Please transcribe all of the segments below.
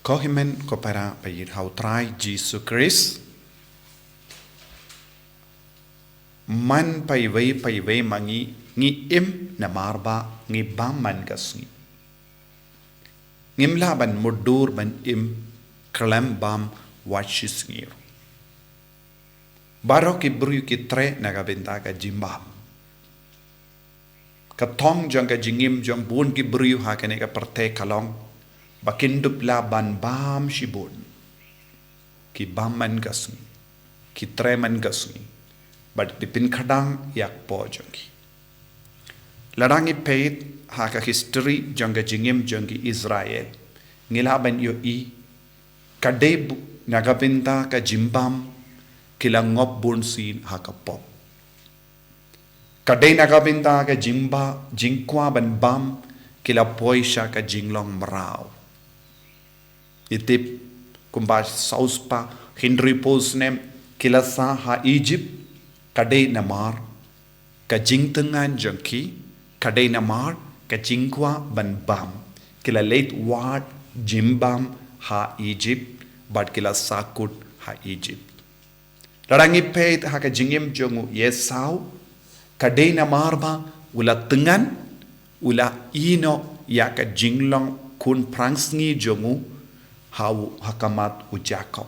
Kohimen kopera payir hautrai Jesus Christ man paiwei mangi ngi im NAMAR ba ngi bam man gasngi ngimla ban mudur ban im klam bam wachis ngir barok ibru ki tre nagabenta ka jimbam ka thong jong ka jingim jong bun ki bru ha kane ka parte kalong bakindup la ban bam shibun ki bam man gasngi ki tre man gasngi but dipin khadang yak po jongi ladangi peit ha ka history jonga jingim jongi Israel ngila ban yo i kadeb nagabenta ka jimbam kilangop bun sin ha ka pop kadai nagabenta ka jimba jingkwa ban bam kila poisha ka jinglong marau itip kumba sauspa Henry Posnem kila sa ha Egypt kadai NAMAR ka jingtengan jengki kadai NAMAR ka jingkwa ban bam kila late ward jimbam ha Egypt but kila sakut ha Egypt larangi peit ha ka jingim jongu yesau kadai NAMAR ba ula tengan ula ino ya ka jinglong kun prangsngi jongu hau hakamat u Jacob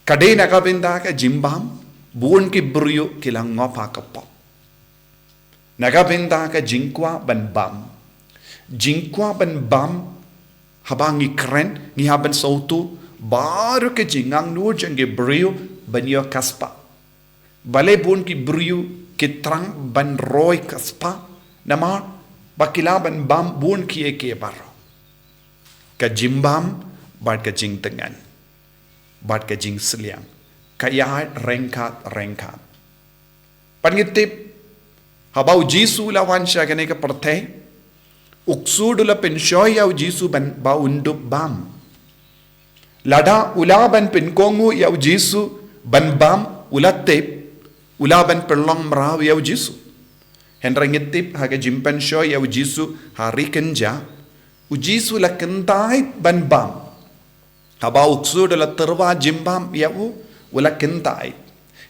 kadai nakabenda ka jimbam buon ki bryo kilang ngopa ka pop nagabenda ka jingkwa ban bam habangi kren ni haban sautu baru ke jingang nu jenge bryo banyo kaspa bale buon ki bryo ki trang ban roy kaspa NAMAR bakila ban bam buon ki eke baro ka jimbam bat ka jing tengan bat ka jing seliang kaya rengkat pangitip habau jisu lawan sya kane ka parte uksudu la penshoy yaw jisu ban baundup bam lada ulaban penkongu yaw jisu ban bam ulatip ulaban perlong maraw yaw jisu henrangitip haga jimpan shoy yaw jisu hari kenja ujisu la kentai ban bam habau uksudu la terwa jimbam yaw wala kentai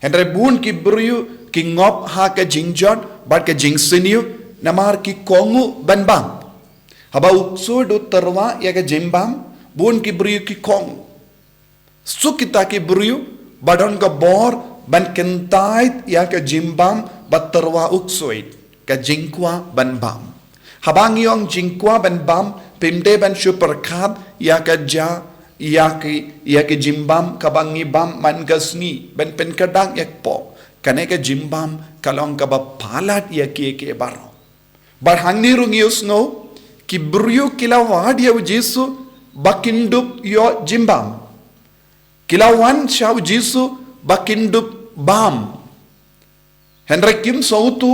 henre bun ki bryu ki ngop ha ka jingjot bat ka jingseniu NAMAR ki kongu ban bam haba uksudu terwa ya ka jimbam bun ki bryu ki kong sukita ki bryu badon ka bor ban kentai ya ka jimbam bat terwa uksuit ka jingkwa ban bam habang yong jingkwa ban bam pimde ban superkab ya ka ja ya ke jimbam kabangi bam man gasni ben pen kadang yak po kane ke jimbam kalong ka ba palat ya ke baro bar hangni rungius no ki bryu kila wad ya jisu bakindup yo jimbam kila wan shaw jisu bakindup bam henry kim sautu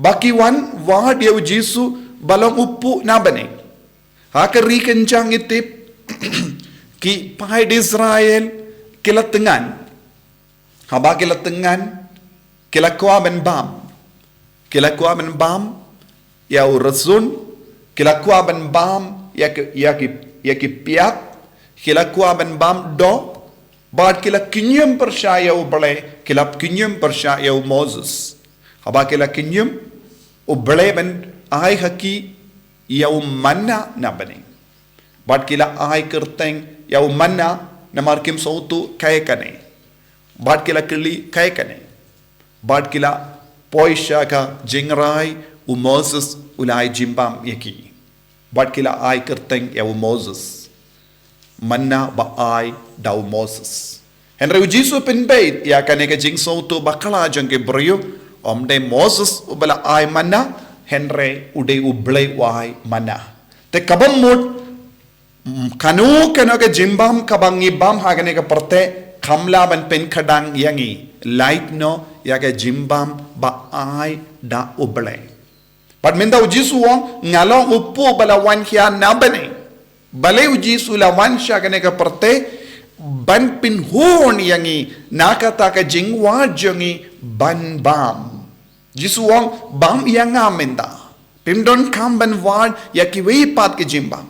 baki wan wad ya jisu balong uppu na bane hakari kencang itip ki pahai di Israel kila tengan haba kila tengan kila kuah ben bam ya urasun kila kuah ben bam ya ki piak kila kuah ben bam do bad kila kinyum persyaya ubale kila kinyum persyaya Moses haba kila kinyum ubale ben ai haki ya manna na bani bad kila ai kerteng yaw manna NAMAR kim sautu kay kane bad kila kili kay kane bad kila poisha ka jingrai u Moses ulai jimbam yaki bad kila ai kerteng yaw Moses manna ba ai daw Moses henry jisu pinbait ya kane ka jing sautu bakala jang ke brio omde Moses ubala ai manna henry ude ublay wai manna te kabam mut kanu ka jimbam kabangi bam hagane ka parte kamla ban pen khadang yangi light no ya ka jimbam ba ai da uble but minda ujisu wong ngalong uppu bala wan hia na bane bale ujisu la wan sha kane ka parte ban pin hon yangi nakata ka jingwa jongi ban bam jisu wong bam yanga menda pimdon kam ban wan ya ki wei pat ke jimbam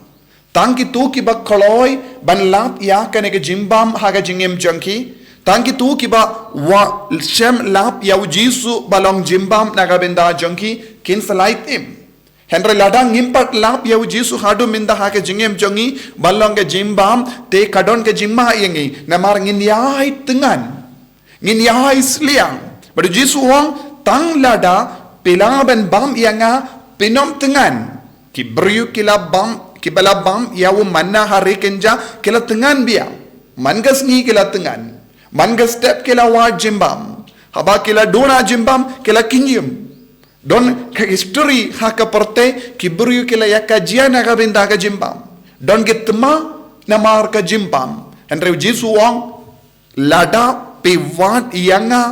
Tangki tu kiba koloi ban lap ya kanega jimbam haga jingem jangki. Tangki tu kiba wa shem lap ya ujisu balong jimbam naga benda jangki kin salait im. Henry ladang ngimpat lap ya ujisu hadu minda haga jingem jangi balong ke jimbam te kadon ke jimma yengi namar ngin yai tengan. Ngin yai sliang. Badu jisu wang tang lada pilaban bam yanga pinom tengan. Kibriu kila bam kibala bam yawu manna hari kenja kila tengan biya mangas ni kila tengan mangas step kila wa jimbam haba kila dona jimbam kila kinjim don ka history haka perte kibriu kila yakajia naga binda ka jimbam don gitma namar ka jimbam andre jisu wang lada piwat yanga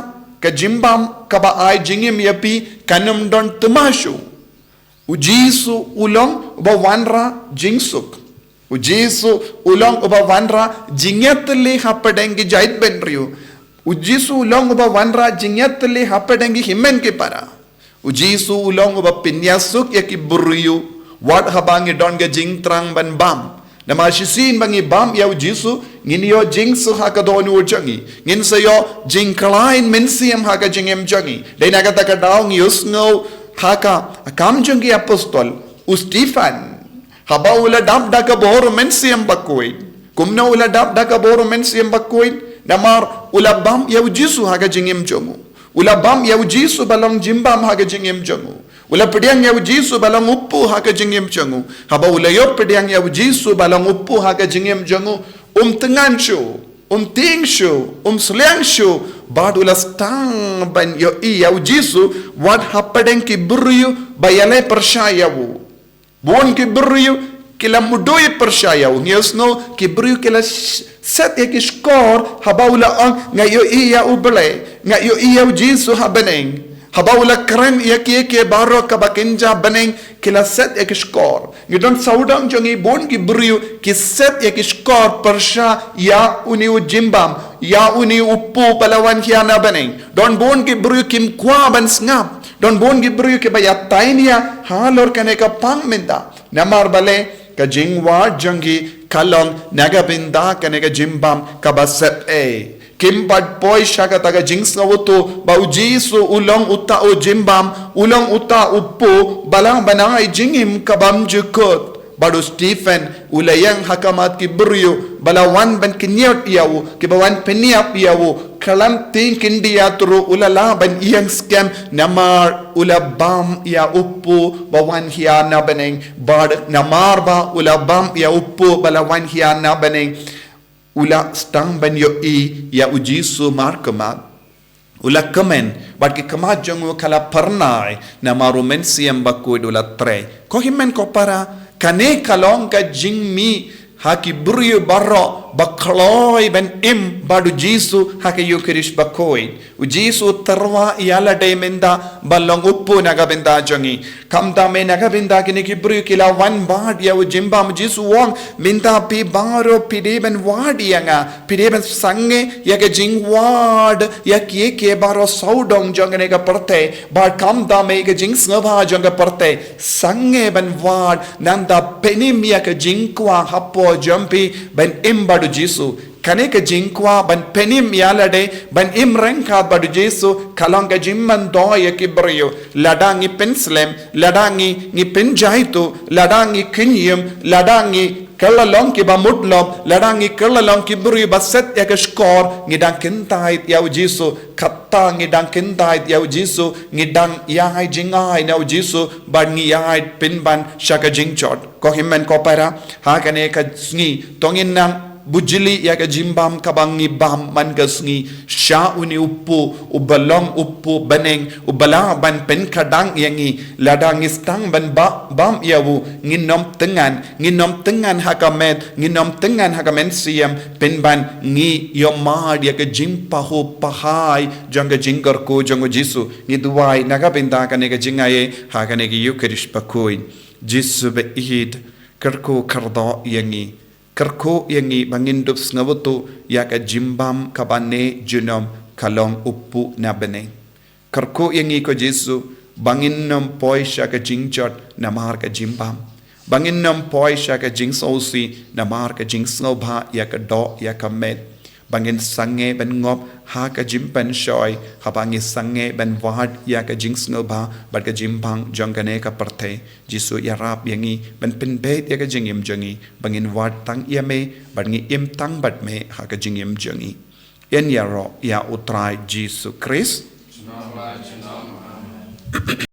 ka jimbam kaba ai jingim yapi kanum don temashu Ujisu ulong uba wanra jingsuk. Ujisu ulong uba wanra jingyatli hapadengi jait benriu. Ujisu ulong uba wanra jingyatli hapadengi himen ke para. Ujisu ulong uba pinyasuk yaki buriu. Wat habangi donga jingtrang ban bam. Nama shisin bangi bam ya ujisu ngin yo jingsu haka donu ujangi. Ngin sayo jingklain mensiam haka jingem jangi. Dai nagata ka daong yusngo haka kamjungi apostol Stefan haba ula dab daga boru mensiam bakoi kumna ula dab daga boru mensiam bakoi namar ula bam ya ujisu haga jingem jongu ula bam ya ujisu balong jimbam haga jingem jongu ula pediang ya ujisu balong uppu haga jingem jongu haba ula yo pediang ya ujisu balong uppu haga jingem jongu tengan shu ting shu sliang shu bad ula stang ban yo iya ujisu what happened ki buryu bayale persyayawu bon ki buryu kila mudoi persyayawu ngiosno ki buryu kila set ya ki skor habaula ang ngayo iya ubele ngayo iya ujisu habeneng habaula keren ya ki baro kabakenja beneng kila set ya ki skor ngidon saudang jongi bon ki buryu ki set ya ki skor persya ya uni ujimbam ya uni uppu palawan hiana beneng don bon ki buryu kim kwa ban ngap don bon ki buryu ke baya tainia halor kane ka pang minda namar bale ka jingwa jangi kalong naga binda kane ka jimbam kabaset Kimbad boy shaka taga jinx nga wuto ba ujisu ulong uta o jimbam ulong uta upo balang banangay jingim kabam jukot bado Stephen ulayang hakamat ki buryo balawan ban kinyot iyawo kibawan peniap iyawo kalam ting kindiya turu ulala ban iyang scam namar ulabam ya upo bawan hiya na baneng bad namar ba ulabam ya upo balawan hiya na baneng ula stang ban yo ya ujisu markama ula kamen bat ki kama jongu kala parnai na marumen siam bakui ula tre ko himen ko para kane kalong ka jingmi haki buryo barro bakloi ben badu jisu haki yukirish bakoi ujisu tarwa yala de menda balong uppu naga benda jongi kamda me naga benda kini ki buryo kila wan bad ya ujimba jisu wong minda pi baro pideben wad yanga pideben sange ya ke jing wad ya ke baro saudong jongane ka parte bad kamda me ke jing snabha jonga parte sange ben wad nanda penim ya ke jing kwa hapo jumpi ben badu jisu kane ka jingkwa ban penim yalade ban rengka badu jisu kalong ka jimman do ya kibriyo ladangi penslem ladangi ngi penjaitu ladangi kinyum ladangi kalalong ki bamudlom ladangi kalalong kibriyo baset ya ka skor ngidang kintait ya jisu katta ngidang kintait ya jisu ngidang yai jingai na jisu ban ngi yai pinban shaka jingchot ko himmen ko para ha kane ka ngi tongin nang bujili ya ka jimbam kabangi bam man gasngi sha uni uppu ubalong uppu baneng ubala ban pen kadang yangi ladang istang ban bam yawu nginom tengan hakamet nginom tengan hakamen siam pen ban ngi yomad ya ka jimpa ho pahai janga jingar ko jango jisu ngi duai naga benda ka ne ka jingaye ha ka ne ki yukrish pakoi jisu be ihid karko kardo yangi kerko yangi bangindup ngawoto ya ka jimbam kabane junom kalong uppu na bene kerko yangi ko Jesu banginom poisha ka jingchot namar ka jimbam Bangin nam poi sya ka jing sosi namar ka jing snobha ya ka do ya ka met. Bangin sange ben ngop ha ka jim pen shoy ha bangi sange ben wad ya ka jing snobha bar ka jim bang jangane ka parthe jisu ya rap yangi ben pin bet ya ka jing im jangi bangin wad tang ya me bangi im tang bat me ha ka jing im jangi. En ya ro ya utrai Jisu Christ.